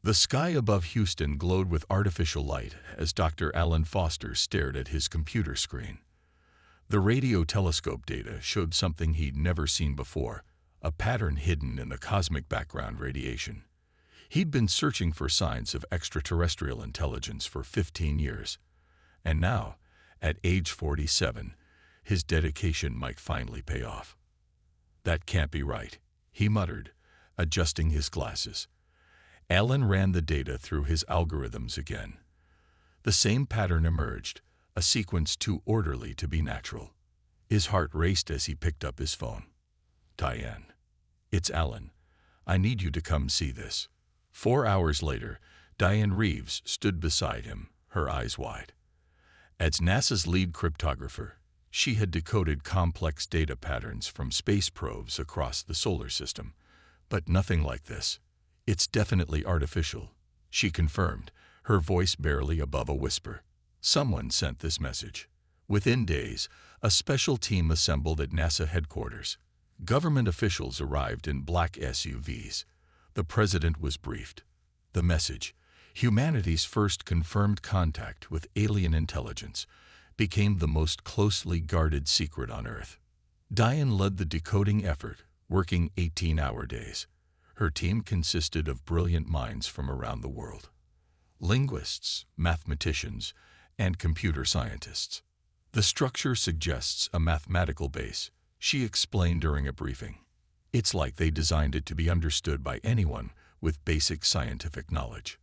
The sky above Houston glowed with artificial light as Dr. Alan Foster stared at his computer screen. The radio telescope data showed something he'd never seen before, a pattern hidden in the cosmic background radiation. He'd been searching for signs of extraterrestrial intelligence for 15 years. And now, at age 47, his dedication might finally pay off. "That can't be right," he muttered, adjusting his glasses. Alan ran the data through his algorithms again. The same pattern emerged, a sequence too orderly to be natural. His heart raced as he picked up his phone. "Diane, it's Alan. I need you to come see this." 4 hours later, Diane Reeves stood beside him, her eyes wide. As NASA's lead cryptographer, she had decoded complex data patterns from space probes across the solar system. But nothing like this. "It's definitely artificial," she confirmed, her voice barely above a whisper. "Someone sent this message." Within days, a special team assembled at NASA headquarters. Government officials arrived in black SUVs. The president was briefed. The message, humanity's first confirmed contact with alien intelligence, became the most closely guarded secret on Earth. Diane led the decoding effort, working 18-hour days. Her team consisted of brilliant minds from around the world: linguists, mathematicians, and computer scientists. "The structure suggests a mathematical base," she explained during a briefing. "It's like they designed it to be understood by anyone with basic scientific knowledge."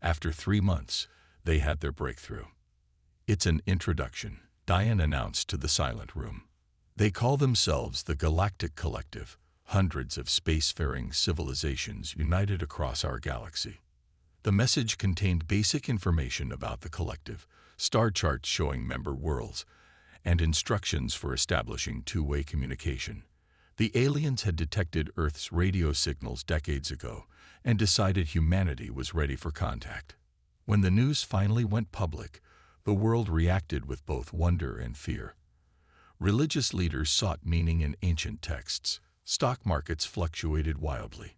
After 3 months, they had their breakthrough. "It's an introduction," Diane announced to the silent room. "They call themselves the Galactic Collective, hundreds of spacefaring civilizations united across our galaxy." The message contained basic information about the collective, star charts showing member worlds, and instructions for establishing two-way communication. The aliens had detected Earth's radio signals decades ago and decided humanity was ready for contact. When the news finally went public, the world reacted with both wonder and fear. Religious leaders sought meaning in ancient texts. Stock markets fluctuated wildly.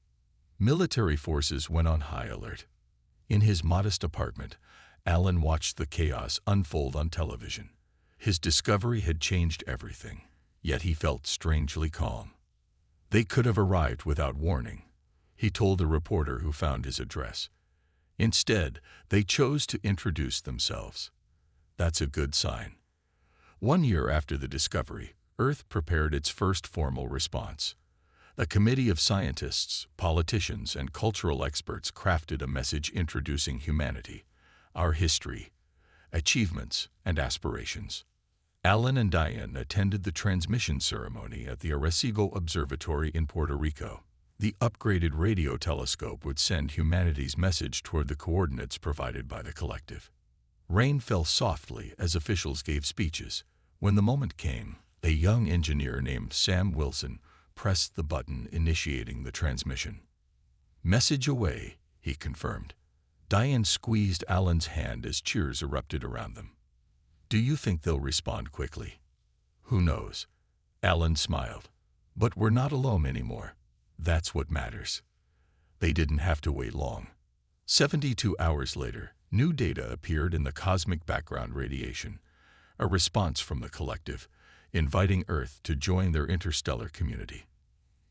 Military forces went on high alert. In his modest apartment, Alan watched the chaos unfold on television. His discovery had changed everything, yet he felt strangely calm. "They could have arrived without warning," he told a reporter who found his address. "Instead, they chose to introduce themselves. That's a good sign." 1 year after the discovery, Earth prepared its first formal response. A committee of scientists, politicians, and cultural experts crafted a message introducing humanity, our history, achievements, and aspirations. Alan and Diane attended the transmission ceremony at the Arecibo Observatory in Puerto Rico. The upgraded radio telescope would send humanity's message toward the coordinates provided by the collective. Rain fell softly as officials gave speeches. When the moment came, a young engineer named Sam Wilson pressed the button initiating the transmission. "Message away," he confirmed. Diane squeezed Alan's hand as cheers erupted around them. "Do you think they'll respond quickly?" "Who knows?" Alan smiled. "But we're not alone anymore. That's what matters." They didn't have to wait long. 72 hours later, new data appeared in the cosmic background radiation, a response from the collective, inviting Earth to join their interstellar community.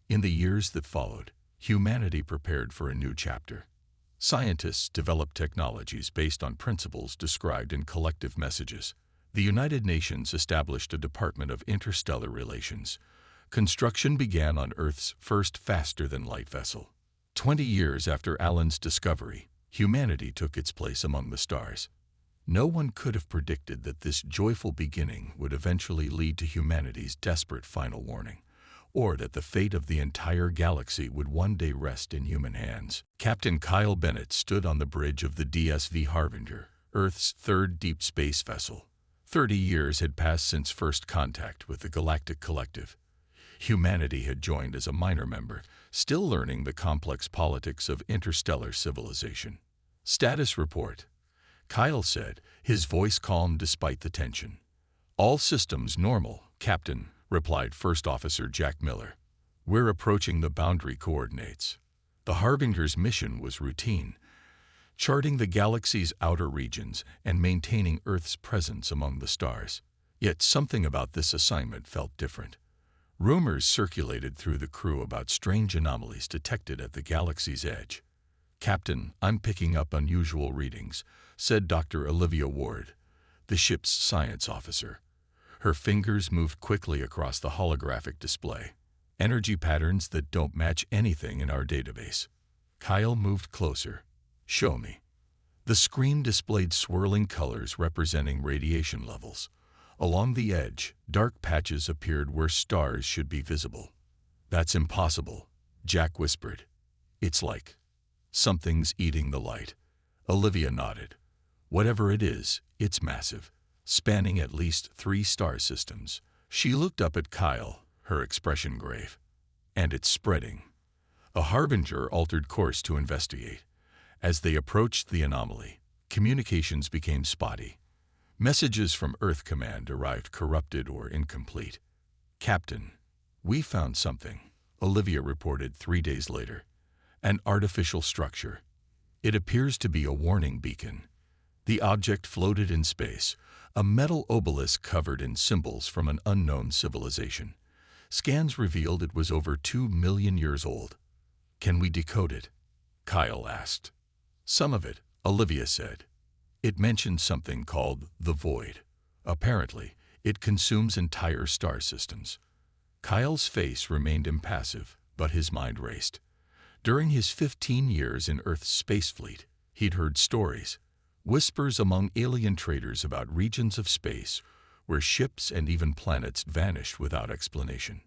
In the years that followed, humanity prepared for a new chapter. Scientists developed technologies based on principles described in collective messages. The United Nations established a Department of Interstellar Relations. Construction began on Earth's first faster-than-light vessel. 20 years after Alan's discovery, humanity took its place among the stars. No one could have predicted that this joyful beginning would eventually lead to humanity's desperate final warning, or that the fate of the entire galaxy would one day rest in human hands. Captain Kyle Bennett stood on the bridge of the DSV Harbinger, Earth's third deep space vessel. 30 years had passed since first contact with the Galactic Collective. Humanity had joined as a minor member, still learning the complex politics of interstellar civilization. "Status report," Kyle said, his voice calm despite the tension. "All systems normal, Captain," replied First Officer Jack Miller. "We're approaching the boundary coordinates." The Harbinger's mission was routine, charting the galaxy's outer regions and maintaining Earth's presence among the stars. Yet something about this assignment felt different. Rumors circulated through the crew about strange anomalies detected at the galaxy's edge. "Captain, I'm picking up unusual readings," said Dr. Olivia Ward, the ship's science officer. Her fingers moved quickly across the holographic display. "Energy patterns that don't match anything in our database." Kyle moved closer. "Show me." The screen displayed swirling colors representing radiation levels. Along the edge, dark patches appeared where stars should be visible. "That's impossible," Jack whispered. "It's like something's eating the light." Olivia nodded. "Whatever it is, it's massive, spanning at least 3 star systems." She looked up at Kyle, her expression grave. "And it's spreading." A harbinger altered course to investigate. As they approached the anomaly, communications became spotty. Messages from Earth Command arrived corrupted or incomplete. "Captain, we found something," Olivia reported 3 days later. "An artificial structure. It appears to be a warning beacon." The object floated in space, a metal obelisk covered in symbols from an unknown civilization. Scans revealed it was over 2 million years old. "Can we decode it?" Kyle asked. "Some of it," Olivia said. "It mentioned something called the Void. Apparently, it consumes entire star systems." Kyle's face remained impassive, but his mind raced. During his 15 years in Earth's space fleet, he'd heard stories, whispers among alien traders about regions of space where ships and even planets vanished without explanation.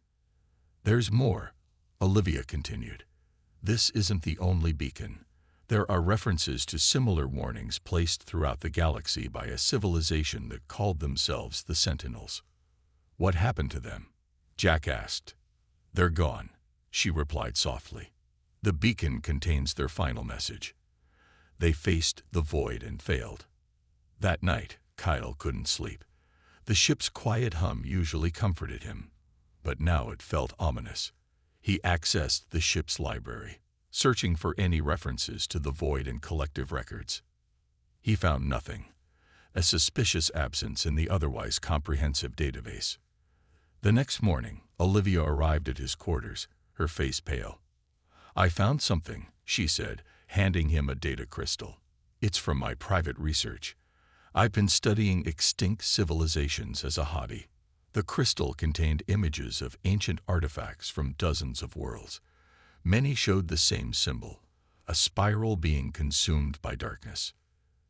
"There's more," Olivia continued. "This isn't the only beacon. There are references to similar warnings placed throughout the galaxy by a civilization that called themselves the Sentinels." "What happened to them?" Jack asked. "They're gone," she replied softly. "The beacon contains their final message. They faced the Void and failed." That night, Kyle couldn't sleep. The ship's quiet hum usually comforted him, but now it felt ominous. He accessed the ship's library, searching for any references to the Void in collective records. He found nothing, a suspicious absence in the otherwise comprehensive database. The next morning, Olivia arrived at his quarters, her face pale. "I found something," she said, handing him a data crystal. "It's from my private research. I've been studying extinct civilizations as a hobby." The crystal contained images of ancient artifacts from dozens of worlds. Many showed the same symbol, a spiral being consumed by darkness.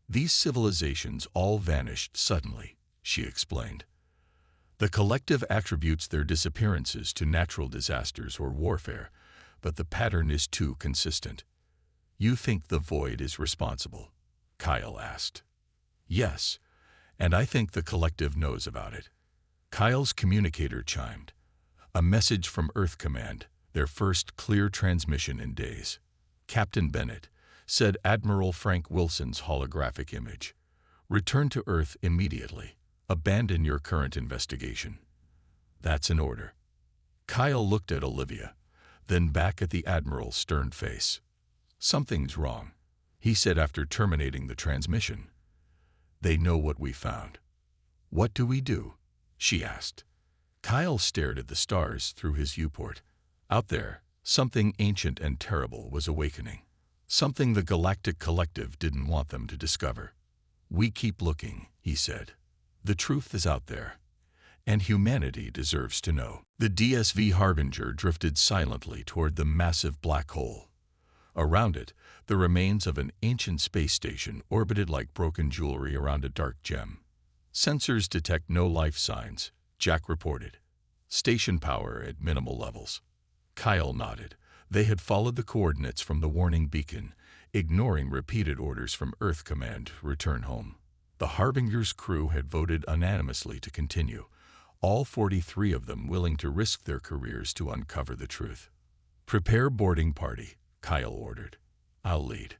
"These civilizations all vanished suddenly," she explained. "The collective attributes their disappearances to natural disasters or warfare, but the pattern is too consistent." "You think the Void is responsible?" Kyle asked. "Yes, and I think the collective knows about it." Kyle's communicator chimed. A message from Earth Command, their first clear transmission in days. "Captain Bennett," said Admiral Frank Wilson's holographic image. "Return to Earth immediately. Abandon your current investigation." "That's an order." Kyle looked at Olivia, then back at the Admiral's stern face. "Something's wrong," he said after terminating the transmission. "They know what we found." "What do we do?" she asked. Kyle stared at the stars through his viewport. Out there, something ancient and terrible was awakening. Something the Galactic Collective didn't want them to discover. "We keep looking," he said. "The truth is out there, and humanity deserves to know." The DSV Harbinger drifted silently toward the massive black hole. Around it, the remains of an ancient space station orbited like broken jewelry around a dark gem. "Sensors detect no life signs," Jack reported. "Station power at minimal levels." Kyle nodded. They had followed the coordinates from the warning beacon, ignoring repeated orders from Earth Command to return home. The Harbinger's crew had voted unanimously to continue, all 43 of them willing to risk their careers to uncover the truth. "Prepare boarding party," Kyle ordered. "I'll lead."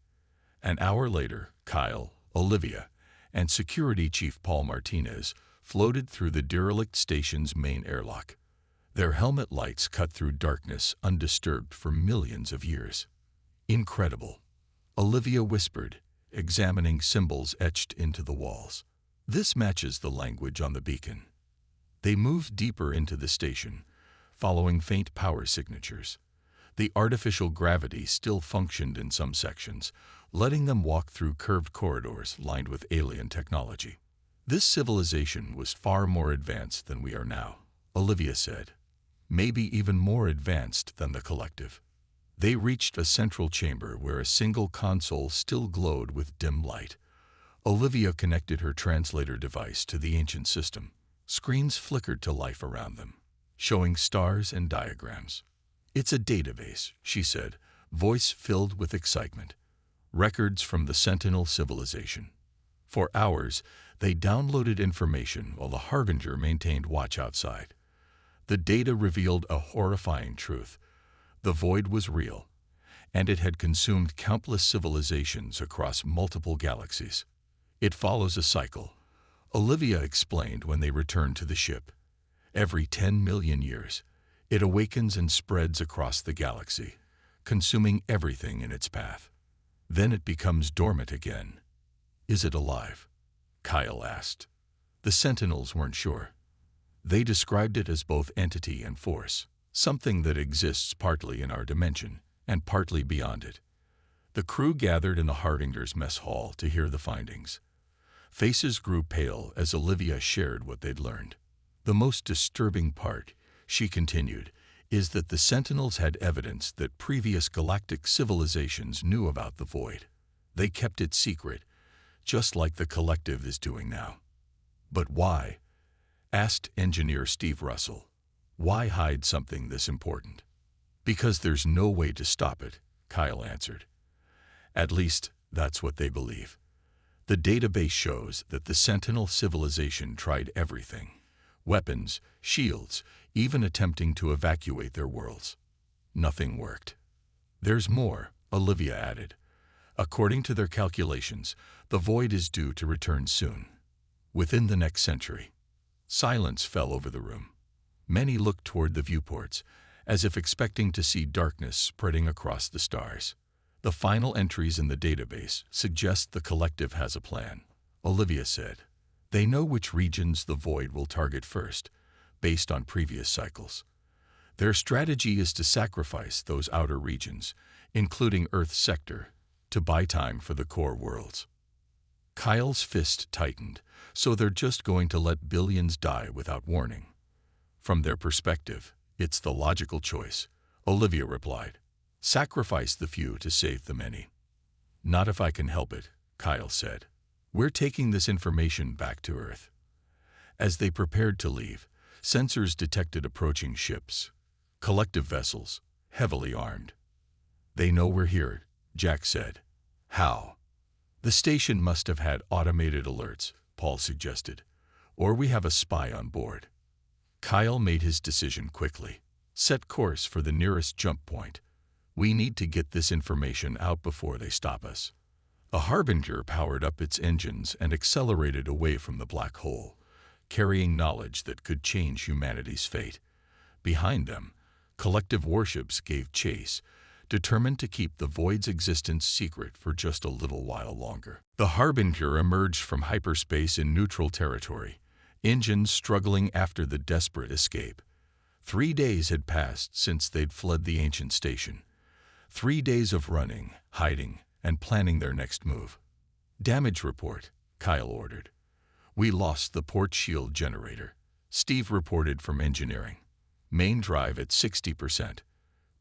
An hour later, Kyle, Olivia, and Security Chief Paul Martinez floated through the derelict station's main airlock. Their helmet lights cut through darkness undisturbed for millions of years. "Incredible," Olivia whispered, examining symbols etched into the walls. This matches the language on the beacon. They moved deeper into the station, following faint power signatures. The artificial gravity still functioned in some sections, letting them walk through curved corridors lined with alien technology. This civilization was far more advanced than we are now, Olivia said. Maybe even more advanced than the collective. They reached a central chamber where a single console still glowed with dim light. Olivia connected her translator device to the ancient system. Screens flickered to life around them, showing stars and diagrams. "It's a database," she said, voice filled with excitement. "Records from the Sentinel civilization." For hours, they downloaded information while the Harbinger maintained watch outside. The data revealed a horrifying truth. The void was real, and it had consumed countless civilizations across multiple galaxies. "It follows a cycle," Olivia explained when they returned to the ship. "Every 10 million years, it awakens and spreads across the galaxy, consuming everything in its path. Then it becomes dormant again." "Is it alive?" Kyle asked. The Sentinels weren't sure. They described it as both entity and force, something that exists partly in our dimension and partly beyond it. The crew gathered in the Harbinger's mess hall to hear the findings. Faces grew pale as Olivia shared what they'd learned. "The most disturbing part," she continued, "is that the Sentinels had evidence that previous galactic civilizations knew about the void. They kept it secret, just like the collective is doing now." "But why?" asked engineer Steve Russell. "Why hide something this important?" "Because there's no way to stop it," Kyle answered. "At least, that's what they believe. The database shows that the Sentinel civilization tried everything. Weapons, shields, even attempting to evacuate their worlds. Nothing worked." "There's more," Olivia added. "According to their calculations, the void is due to return soon. Within the next century." Silence fell over the room. Many looked toward the viewports, as if expecting to see darkness spreading across the stars. "The final entries in the database suggest the collective has a plan," Olivia said. "They know which regions the void will target first, based on previous cycles. Their strategy is to sacrifice those outer regions, including Earth's sector, to buy time for the core worlds." Kyle's fist tightened, so they're just going to let billions die without warning. "From their perspective, it's the logical choice," Olivia replied. "Sacrifice the few to save the many." "Not if I can help it," Kyle said. "We're taking this information back to Earth." As they prepared to leave, sensors detected approaching ships, collective vessels, heavily armed. "They know we're here," Jack said. "How?" "The station must have had automated alerts," Paul suggested. "Or we have a spy on board." Kyle made his decision quickly. "Set course for the nearest jump point. We need to get this information out before they stop us." A Harbinger powered up its engines and accelerated away from the black hole, carrying knowledge that could change humanity's fate. Behind them, collective warships gave chase, determined to keep the void's existence secret for just a little while longer. The Harbinger emerged from hyperspace in neutral territory, engines struggling after the desperate escape. 3 days had passed since they'd fled the ancient station. 3 days of running, hiding, and planning their next move. "Damage report," Kyle ordered. "We lost the port shield generator," Steve reported from engineering. "Main drive at 60%.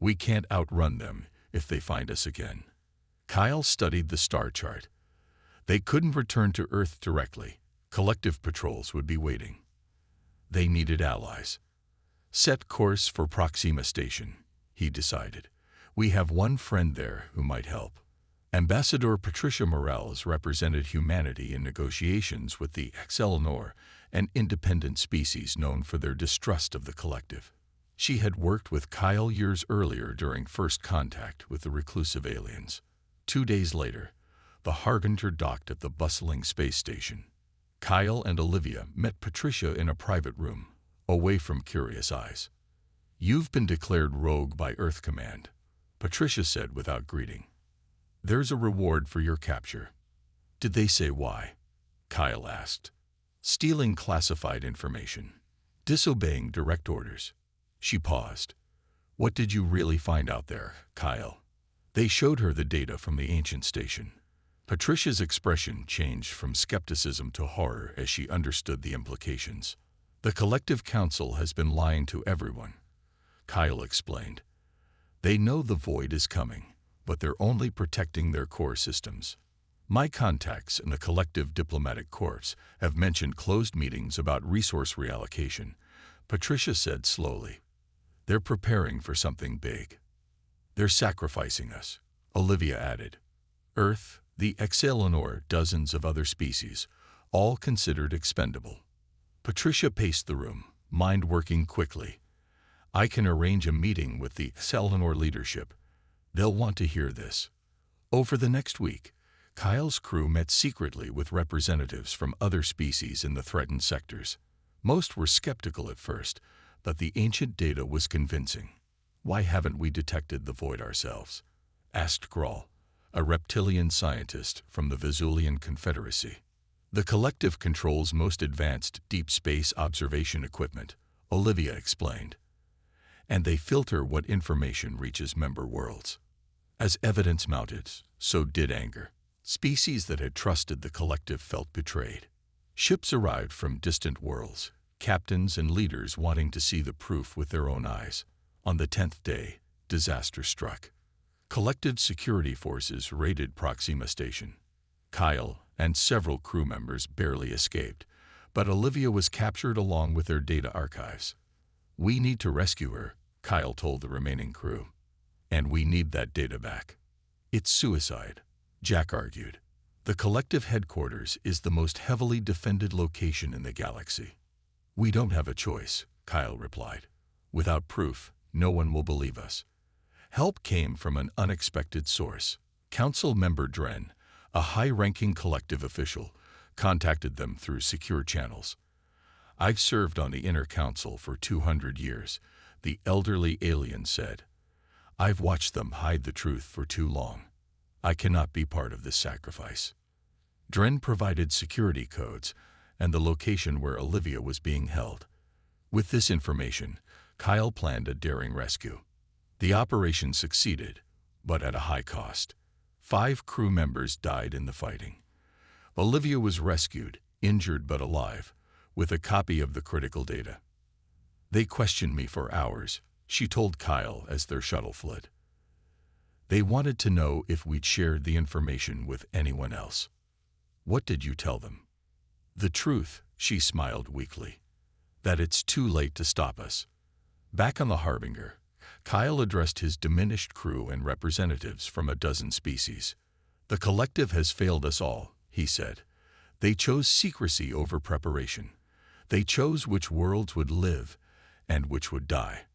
We can't outrun them if they find us again." Kyle studied the star chart. They couldn't return to Earth directly. Collective patrols would be waiting. They needed allies. "Set course for Proxima Station," he decided. "We have one friend there who might help." Ambassador Patricia Morales represented humanity in negotiations with the Excelnor, an independent species known for their distrust of the collective. She had worked with Kyle years earlier during first contact with the reclusive aliens. 2 days later, the Harbinger docked at the bustling space station. Kyle and Olivia met Patricia in a private room, away from curious eyes. "You've been declared rogue by Earth Command," Patricia said without greeting. "There's a reward for your capture." Did they say why? Kyle asked. Stealing classified information. Disobeying direct orders. She paused. What did you really find out there, Kyle? They showed her the data from the ancient station. Patricia's expression changed from skepticism to horror as she understood the implications. The collective council has been lying to everyone, Kyle explained. They know the void is coming, but they're only protecting their core systems. My contacts in the collective diplomatic corps have mentioned closed meetings about resource reallocation, Patricia said slowly. They're preparing for something big. They're sacrificing us, Olivia added. Earth, the Excelenor, dozens of other species, all considered expendable. Patricia paced the room, mind working quickly. I can arrange a meeting with the Excelenor leadership. They'll want to hear this. Over the next week, Kyle's crew met secretly with representatives from other species in the threatened sectors. Most were skeptical at first, but the ancient data was convincing. Why haven't we detected the void ourselves? Asked Grawl, a reptilian scientist from the Vesulian Confederacy. The collective controls most advanced deep space observation equipment, Olivia explained. And they filter what information reaches member worlds. As evidence mounted, so did anger. Species that had trusted the collective felt betrayed. Ships arrived from distant worlds, captains and leaders wanting to see the proof with their own eyes. On the 10th day, disaster struck. Collective security forces raided Proxima Station. Kyle and several crew members barely escaped, but Olivia was captured along with their data archives. We need to rescue her, Kyle told the remaining crew. And we need that data back. It's suicide, Jack argued. The collective headquarters is the most heavily defended location in the galaxy. We don't have a choice, Kyle replied. Without proof, no one will believe us. Help came from an unexpected source. Council member Dren, a high-ranking collective official, contacted them through secure channels. I've served on the Inner Council for 200 years, the elderly alien said. I've watched them hide the truth for too long. I cannot be part of this sacrifice. Dren provided security codes and the location where Olivia was being held. With this information, Kyle planned a daring rescue. The operation succeeded, but at a high cost. 5 crew members died in the fighting. Olivia was rescued, injured but alive, with a copy of the critical data. They questioned me for hours, she told Kyle as their shuttle fled. They wanted to know if we'd shared the information with anyone else. What did you tell them? The truth, she smiled weakly. That it's too late to stop us. Back on the Harbinger, Kyle addressed his diminished crew and representatives from a dozen species. The collective has failed us all, he said. They chose secrecy over preparation. They chose which worlds would live and which would die.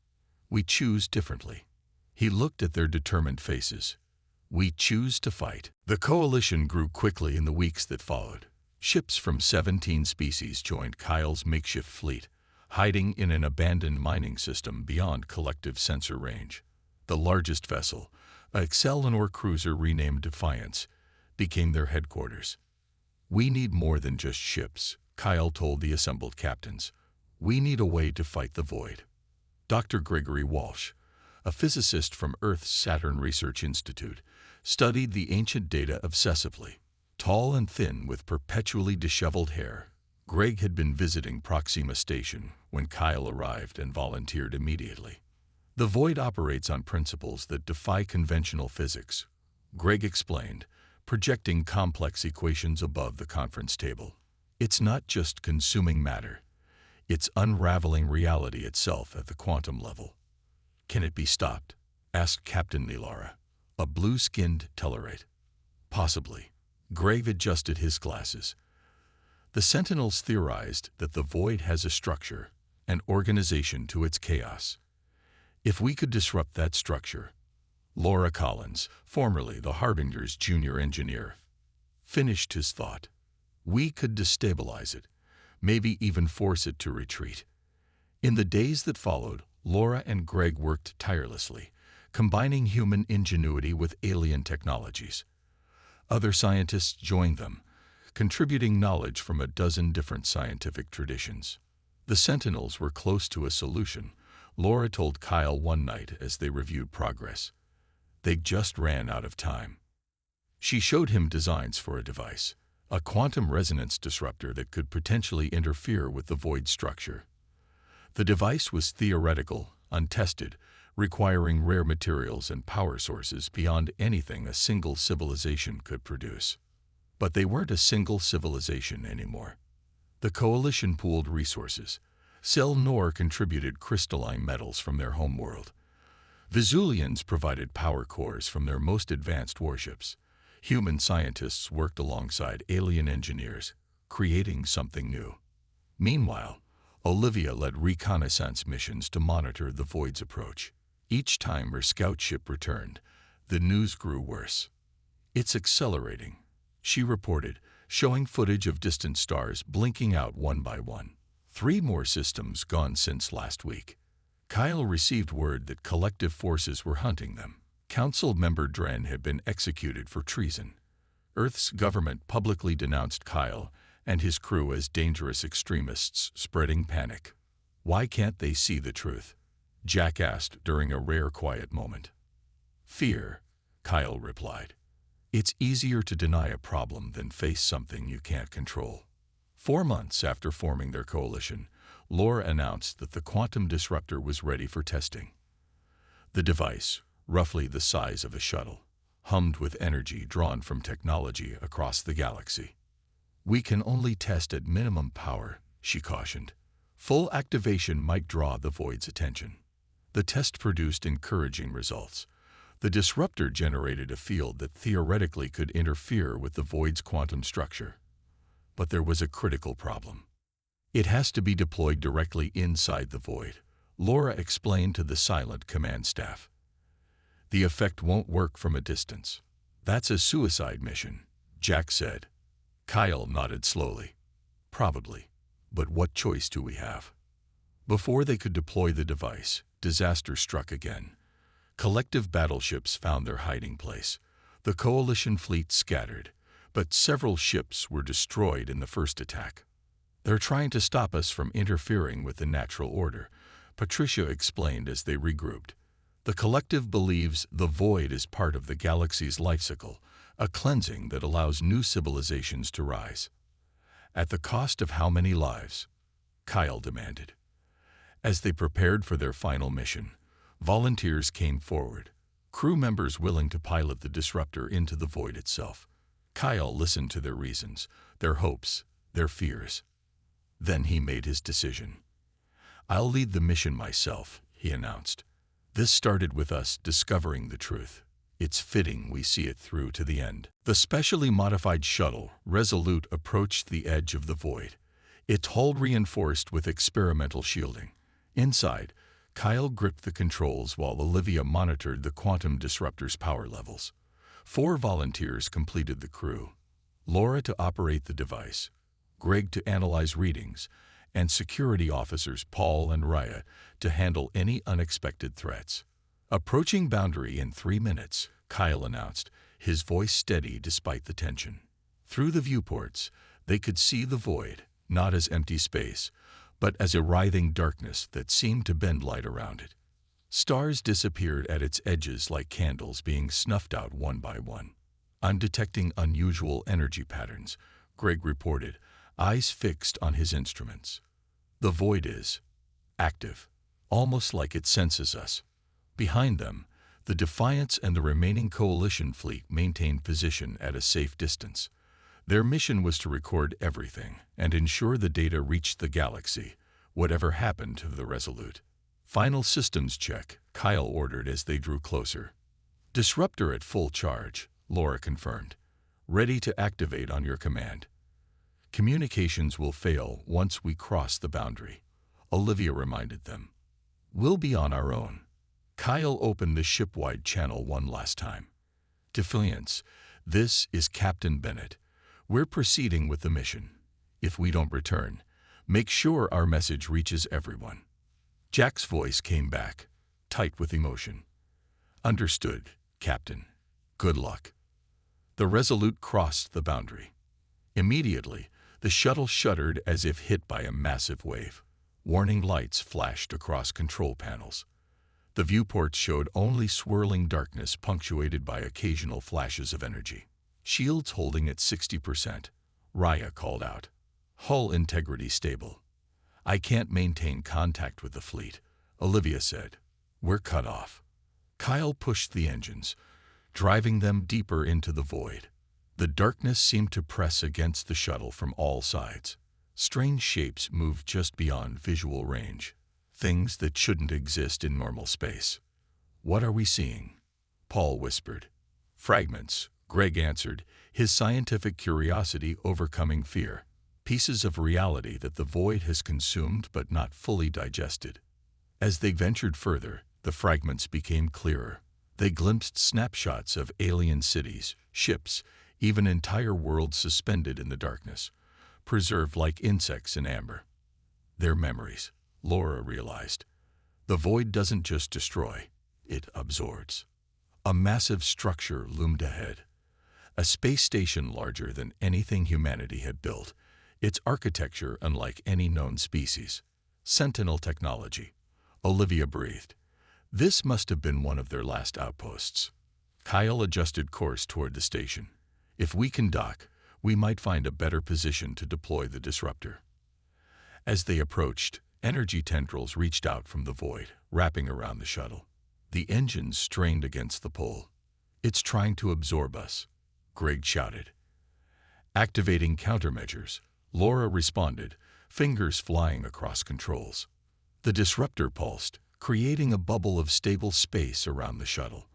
We choose differently. He looked at their determined faces. We choose to fight. The coalition grew quickly in the weeks that followed. Ships from 17 species joined Kyle's makeshift fleet, hiding in an abandoned mining system beyond collective sensor range. The largest vessel, a Excelenor cruiser renamed Defiance, became their headquarters. We need more than just ships, Kyle told the assembled captains. We need a way to fight the void. Dr. Gregory Walsh, a physicist from Earth's Saturn Research Institute, studied the ancient data obsessively. Tall and thin with perpetually disheveled hair, Greg had been visiting Proxima Station when Kyle arrived and volunteered immediately. The void operates on principles that defy conventional physics, Greg explained, projecting complex equations above the conference table. It's not just consuming matter. It's unraveling reality itself at the quantum level. Can it be stopped? Asked Captain Nilara, a blue-skinned Tellarite. Possibly. Greg adjusted his glasses. The Sentinels theorized that the void has a structure, an organization to its chaos. If we could disrupt that structure, Laura Collins, formerly the Harbinger's junior engineer, finished his thought. We could destabilize it, maybe even force it to retreat. In the days that followed, Laura and Greg worked tirelessly, combining human ingenuity with alien technologies. Other scientists joined them, contributing knowledge from a dozen different scientific traditions. The Sentinels were close to a solution, Laura told Kyle one night as they reviewed progress. They just ran out of time. She showed him designs for a device, a quantum resonance disruptor that could potentially interfere with the void structure. The device was theoretical, untested, requiring rare materials and power sources beyond anything a single civilization could produce. But they weren't a single civilization anymore. The Coalition pooled resources. Selnor contributed crystalline metals from their homeworld. Vesulians provided power cores from their most advanced warships. Human scientists worked alongside alien engineers, creating something new. Meanwhile, Olivia led reconnaissance missions to monitor the Void's approach. Each time her scout ship returned, the news grew worse. "It's accelerating," she reported, showing footage of distant stars blinking out one by one. 3 more systems gone since last week. Kyle received word that collective forces were hunting them. Council member Dren had been executed for treason. Earth's government publicly denounced Kyle and his crew as dangerous extremists spreading panic. "Why can't they see the truth?" Jack asked during a rare quiet moment. "Fear," Kyle replied. "It's easier to deny a problem than face something you can't control." 4 months after forming their coalition, Laura announced that the quantum disruptor was ready for testing. The device, roughly the size of a shuttle, hummed with energy drawn from technology across the galaxy. "We can only test at minimum power," she cautioned. "Full activation might draw the Void's attention." The test produced encouraging results. The disruptor generated a field that theoretically could interfere with the Void's quantum structure. But there was a critical problem. "It has to be deployed directly inside the Void," Laura explained to the silent command staff. "The effect won't work from a distance." "That's a suicide mission," Jack said. Kyle nodded slowly. "Probably. But what choice do we have?" Before they could deploy the device, disaster struck again. Collective battleships found their hiding place. The Coalition fleet scattered, but several ships were destroyed in the first attack. "They're trying to stop us from interfering with the natural order," Patricia explained as they regrouped. "The collective believes the Void is part of the galaxy's life cycle, a cleansing that allows new civilizations to rise." "At the cost of how many lives?" Kyle demanded. As they prepared for their final mission, volunteers came forward, crew members willing to pilot the disruptor into the Void itself. Kyle listened to their reasons, their hopes, their fears. Then he made his decision. "I'll lead the mission myself," he announced. "This started with us discovering the truth. It's fitting we see it through to the end." The specially modified shuttle, Resolute, approached the edge of the Void, its hull reinforced with experimental shielding. Inside, Kyle gripped the controls while Olivia monitored the quantum disruptor's power levels. 4 volunteers completed the crew: Laura to operate the device, Greg to analyze readings, and security officers Paul and Raya to handle any unexpected threats. "Approaching boundary in 3 minutes," Kyle announced, his voice steady despite the tension. Through the viewports, they could see the Void, not as empty space, but as a writhing darkness that seemed to bend light around it. Stars disappeared at its edges like candles being snuffed out one by one. "I'm detecting unusual energy patterns," Greg reported, eyes fixed on his instruments. "The Void is active, almost like it senses us." Behind them, the Defiance and the remaining Coalition fleet maintained position at a safe distance. Their mission was to record everything and ensure the data reached the galaxy, whatever happened to the Resolute. "Final systems check," Kyle ordered as they drew closer. "Disruptor at full charge," Laura confirmed. "Ready to activate on your command." "Communications will fail once we cross the boundary," Olivia reminded them. "We'll be on our own." Kyle opened the ship-wide channel one last time. "Defiance, this is Captain Bennett. We're proceeding with the mission. If we don't return, make sure our message reaches everyone." Jack's voice came back, tight with emotion. "Understood, Captain. Good luck." The Resolute crossed the boundary. Immediately, the shuttle shuddered as if hit by a massive wave. Warning lights flashed across control panels. The viewports showed only swirling darkness punctuated by occasional flashes of energy. Shields holding at 60%, Raya called out. Hull integrity stable. I can't maintain contact with the fleet, Olivia said. We're cut off. Kyle pushed the engines, driving them deeper into the void. The darkness seemed to press against the shuttle from all sides. Strange shapes moved just beyond visual range, things that shouldn't exist in normal space. What are we seeing? Paul whispered. Fragments, Greg answered, his scientific curiosity overcoming fear. Pieces of reality that the void has consumed but not fully digested. As they ventured further, the fragments became clearer. They glimpsed snapshots of alien cities, ships, even entire worlds suspended in the darkness, preserved like insects in amber. Their memories, Laura realized. The void doesn't just destroy, it absorbs. A massive structure loomed ahead. A space station larger than anything humanity had built, its architecture unlike any known species. Sentinel technology. Olivia breathed. This must have been one of their last outposts. Kyle adjusted course toward the station. If we can dock, we might find a better position to deploy the disruptor. As they approached, energy tendrils reached out from the void, wrapping around the shuttle. The engines strained against the pull. It's trying to absorb us, Greg shouted. Activating countermeasures, Laura responded, fingers flying across controls. The disruptor pulsed, creating a bubble of stable space around the shuttle.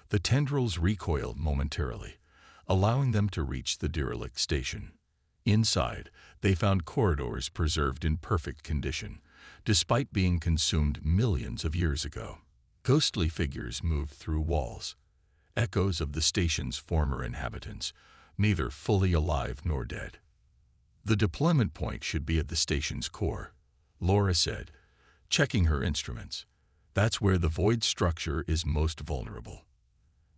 The tendrils recoiled momentarily, allowing them to reach the derelict station. Inside, they found corridors preserved in perfect condition, despite being consumed millions of years ago. Ghostly figures moved through walls, echoes of the station's former inhabitants, neither fully alive nor dead. The deployment point should be at the station's core, Laura said, checking her instruments. That's where the void structure is most vulnerable.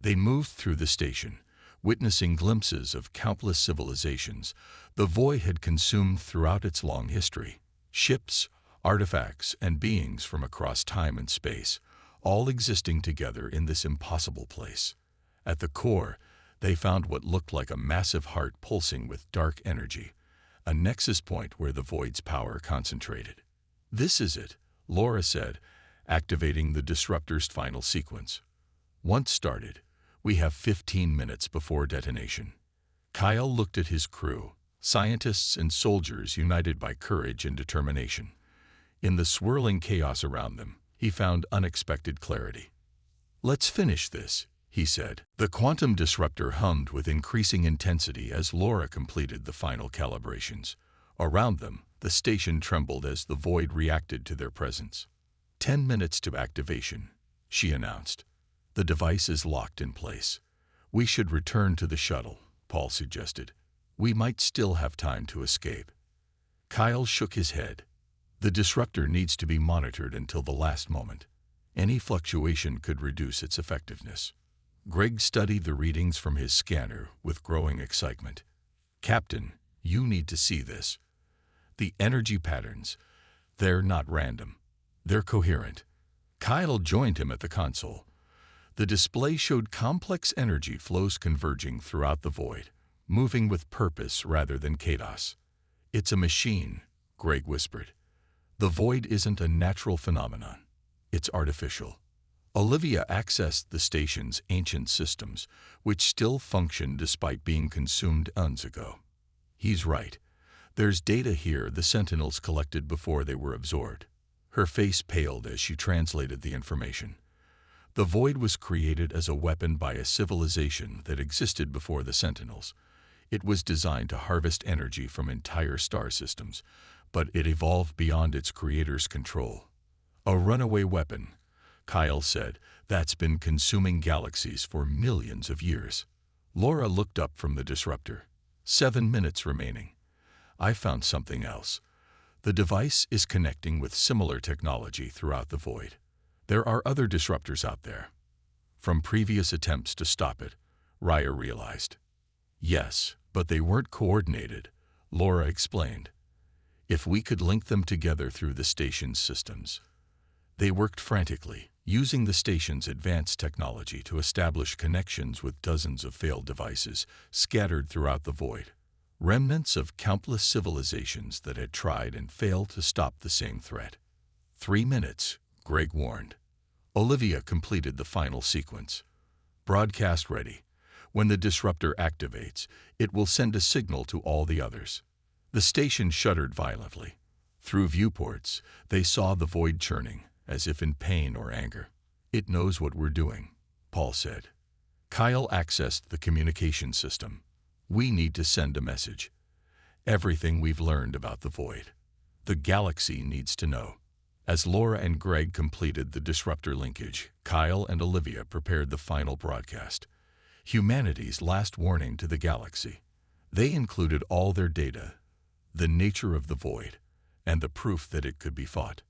They moved through the station, witnessing glimpses of countless civilizations the void had consumed throughout its long history. Ships, artifacts, and beings from across time and space, all existing together in this impossible place. At the core, they found what looked like a massive heart pulsing with dark energy, a nexus point where the void's power concentrated. This is it, Laura said, activating the disruptor's final sequence. Once started, we have 15 minutes before detonation. Kyle looked at his crew, scientists and soldiers united by courage and determination. In the swirling chaos around them, he found unexpected clarity. Let's finish this, he said. The quantum disruptor hummed with increasing intensity as Laura completed the final calibrations. Around them, the station trembled as the void reacted to their presence. 10 minutes to activation, she announced. The device is locked in place. We should return to the shuttle, Paul suggested. We might still have time to escape. Kyle shook his head. The disruptor needs to be monitored until the last moment. Any fluctuation could reduce its effectiveness. Greg studied the readings from his scanner with growing excitement. Captain, you need to see this. The energy patterns, they're not random. They're coherent. Kyle joined him at the console. The display showed complex energy flows converging throughout the void, moving with purpose rather than chaos. It's a machine, Greg whispered. The void isn't a natural phenomenon. It's artificial. Olivia accessed the station's ancient systems, which still function despite being consumed eons ago. He's right. There's data here the Sentinels collected before they were absorbed. Her face paled as she translated the information. The void was created as a weapon by a civilization that existed before the Sentinels. It was designed to harvest energy from entire star systems, but it evolved beyond its creator's control. A runaway weapon, Kyle said, that's been consuming galaxies for millions of years. Laura looked up from the disruptor. 7 minutes remaining. I found something else. The device is connecting with similar technology throughout the void. There are other disruptors out there. From previous attempts to stop it, Raya realized. Yes, But they weren't coordinated, Laura explained. If we could link them together through the station's systems. They worked frantically, using the station's advanced technology to establish connections with dozens of failed devices scattered throughout the void, remnants of countless civilizations that had tried and failed to stop the same threat. 3 minutes, Greg warned. Olivia completed the final sequence. Broadcast ready. When the disruptor activates, it will send a signal to all the others. The station shuddered violently. Through viewports, they saw the void churning, as if in pain or anger. It knows what we're doing, Paul said. Kyle accessed the communication system. We need to send a message. Everything we've learned about the void. The galaxy needs to know. As Laura and Greg completed the disruptor linkage, Kyle and Olivia prepared the final broadcast. Humanity's last warning to the galaxy. They included all their data, the nature of the void, and the proof that it could be fought.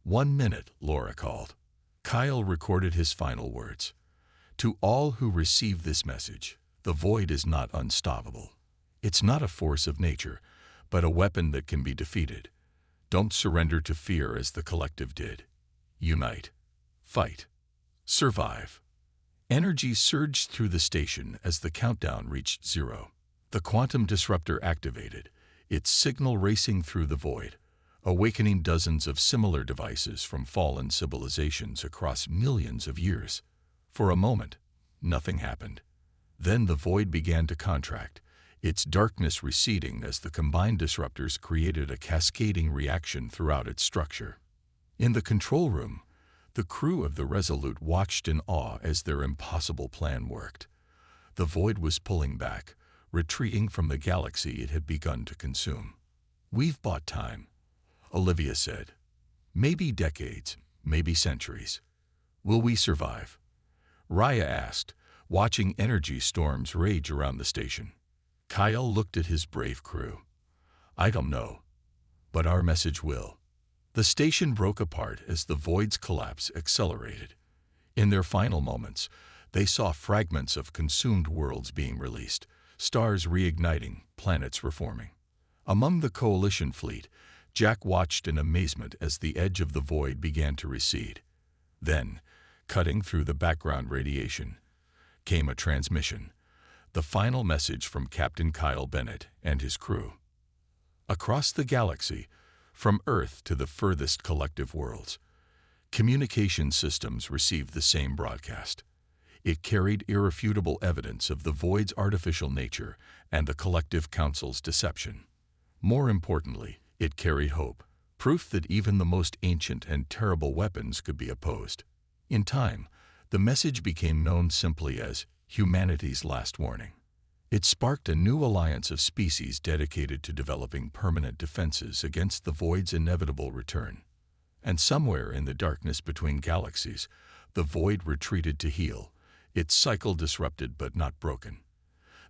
1 minute, Laura called. Kyle recorded his final words. To all who receive this message, the void is not unstoppable. It's not a force of nature, but a weapon that can be defeated. Don't surrender to fear as the collective did. Unite. Fight. Survive. Energy surged through the station as the countdown reached 0. The quantum disruptor activated, its signal racing through the void, awakening dozens of similar devices from fallen civilizations across millions of years. For a moment, nothing happened. Then the void began to contract, its darkness receding as the combined disruptors created a cascading reaction throughout its structure. In the control room, the crew of the Resolute watched in awe as their impossible plan worked. The void was pulling back, retreating from the galaxy it had begun to consume. We've bought time, Olivia said. Maybe decades, maybe centuries. Will we survive? Raya asked, watching energy storms rage around the station. Kyle looked at his brave crew. I don't know, but our message will. The station broke apart as the void's collapse accelerated. In their final moments, they saw fragments of consumed worlds being released, stars reigniting, planets reforming. Among the coalition fleet, Jack watched in amazement as the edge of the void began to recede. Then, cutting through the background radiation, came a transmission, the final message from Captain Kyle Bennett and his crew. Across the galaxy, from Earth to the furthest collective worlds, communication systems received the same broadcast. It carried irrefutable evidence of the void's artificial nature and the collective council's deception. More importantly, it carried hope, proof that even the most ancient and terrible weapons could be opposed. In time, the message became known simply as humanity's last warning. It sparked a new alliance of species dedicated to developing permanent defenses against the void's inevitable return. And somewhere in the darkness between galaxies, the void retreated to heal, its cycle disrupted but not broken.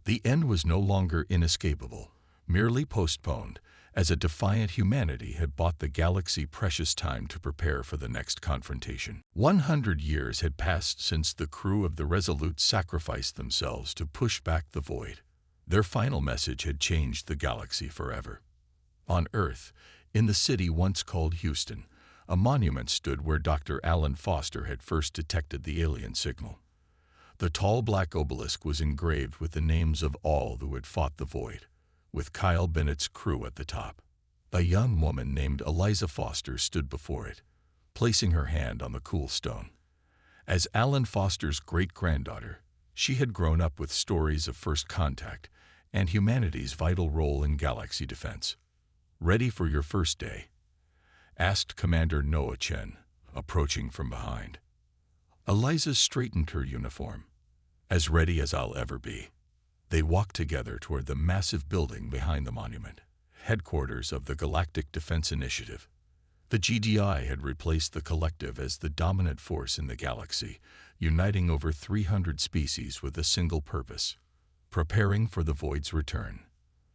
The end was no longer inescapable, merely postponed, as a defiant humanity had bought the galaxy precious time to prepare for the next confrontation. 100 years had passed since the crew of the Resolute sacrificed themselves to push back the void. Their final message had changed the galaxy forever. On Earth, in the city once called Houston, a monument stood where Dr. Alan Foster had first detected the alien signal. The tall black obelisk was engraved with the names of all who had fought the void, with Kyle Bennett's crew at the top. A young woman named Eliza Foster stood before it, placing her hand on the cool stone. As Alan Foster's great-granddaughter, she had grown up with stories of first contact and humanity's vital role in galaxy defense. "Ready for your first day?" asked Commander Noah Chen, approaching from behind. Eliza straightened her uniform. "As ready as I'll ever be." They walked together toward the massive building behind the monument, headquarters of the Galactic Defense Initiative. The GDI had replaced the collective as the dominant force in the galaxy, uniting over 300 species with a single purpose: preparing for the void's return.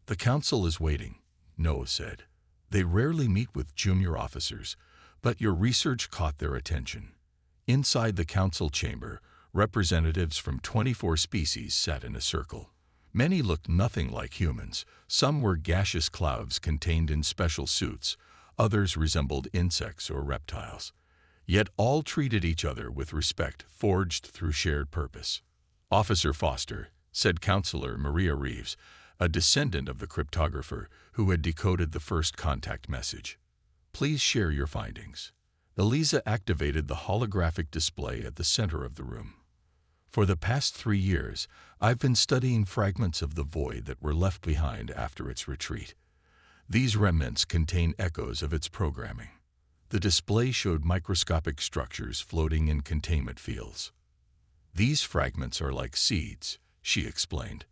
"The Council is waiting," Noah said. "They rarely meet with junior officers, but your research caught their attention." Inside the Council chamber, representatives from 24 species sat in a circle. Many looked nothing like humans. Some were gaseous clouds contained in special suits. Others resembled insects or reptiles. Yet all treated each other with respect forged through shared purpose. Officer Foster, said Counselor Maria Reeves, a descendant of the cryptographer who had decoded the first contact message. Please share your findings. Eliza activated the holographic display at the center of the room. For the past 3 years, I've been studying fragments of the void that were left behind after its retreat. These remnants contain echoes of its programming. The display showed microscopic structures floating in containment fields. These fragments are like seeds, she explained.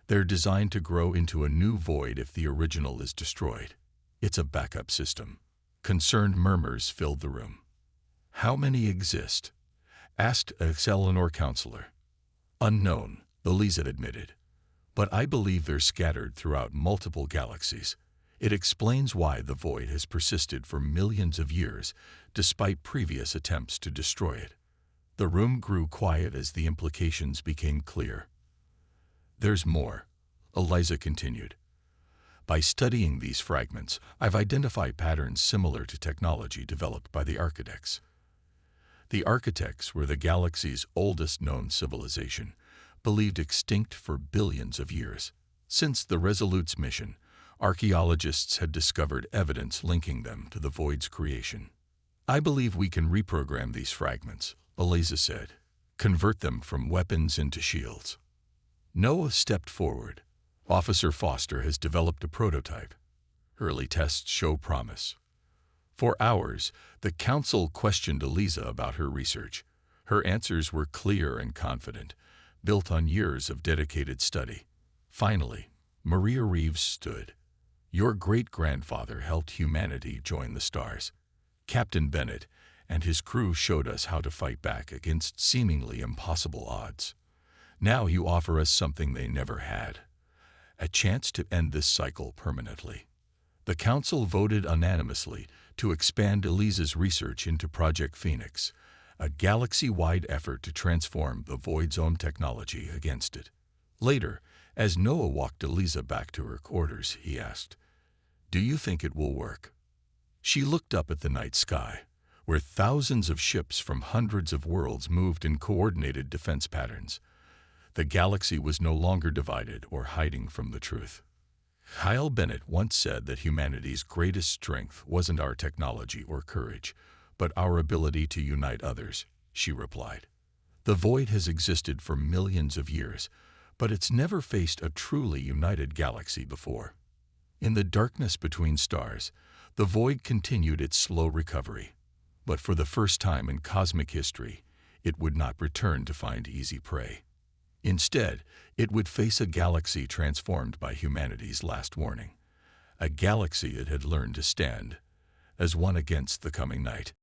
They're designed to grow into a new void if the original is destroyed. It's a backup system. Concerned murmurs filled the room. How many exist? Asked a Eleanor counselor. Unknown, Eliza admitted. But I believe they're scattered throughout multiple galaxies. It explains why the void has persisted for millions of years, despite previous attempts to destroy it. The room grew quiet as the implications became clear. There's more, Eliza continued. By studying these fragments, I've identified patterns similar to technology developed by the architects. The architects were the galaxy's oldest known civilization, believed extinct for billions of years. Since the Resolute's mission, archaeologists had discovered evidence linking them to the void's creation. I believe we can reprogram these fragments, Eliza said, convert them from weapons into shields. Noah stepped forward. Officer Foster has developed a prototype. Early tests show promise. For hours, the council questioned Eliza about her research. Her answers were clear and confident, built on years of dedicated study. Finally, Maria Reeves stood. Your great-grandfather helped humanity join the stars. Captain Bennett and his crew showed us how to fight back against seemingly impossible odds. Now you offer us something they never had, a chance to end this cycle permanently. The council voted unanimously to expand Eliza's research into Project Phoenix, a galaxy-wide effort to transform the Void's own technology against it. Later, as Noah walked Eliza back to her quarters, he asked, "Do you think it will work?" She looked up at the night sky, where thousands of ships from hundreds of worlds moved in coordinated defense patterns. The galaxy was no longer divided or hiding from the truth. Kyle Bennett once said that humanity's greatest strength wasn't our technology or courage, but our ability to unite others, she replied. The void has existed for millions of years, but it's never faced a truly united galaxy before. In the darkness between stars, the void continued its slow recovery. But for the first time in cosmic history, it would not return to find easy prey. Instead, it would face a galaxy transformed by humanity's last warning, a galaxy it had learned to stand as one against the coming night.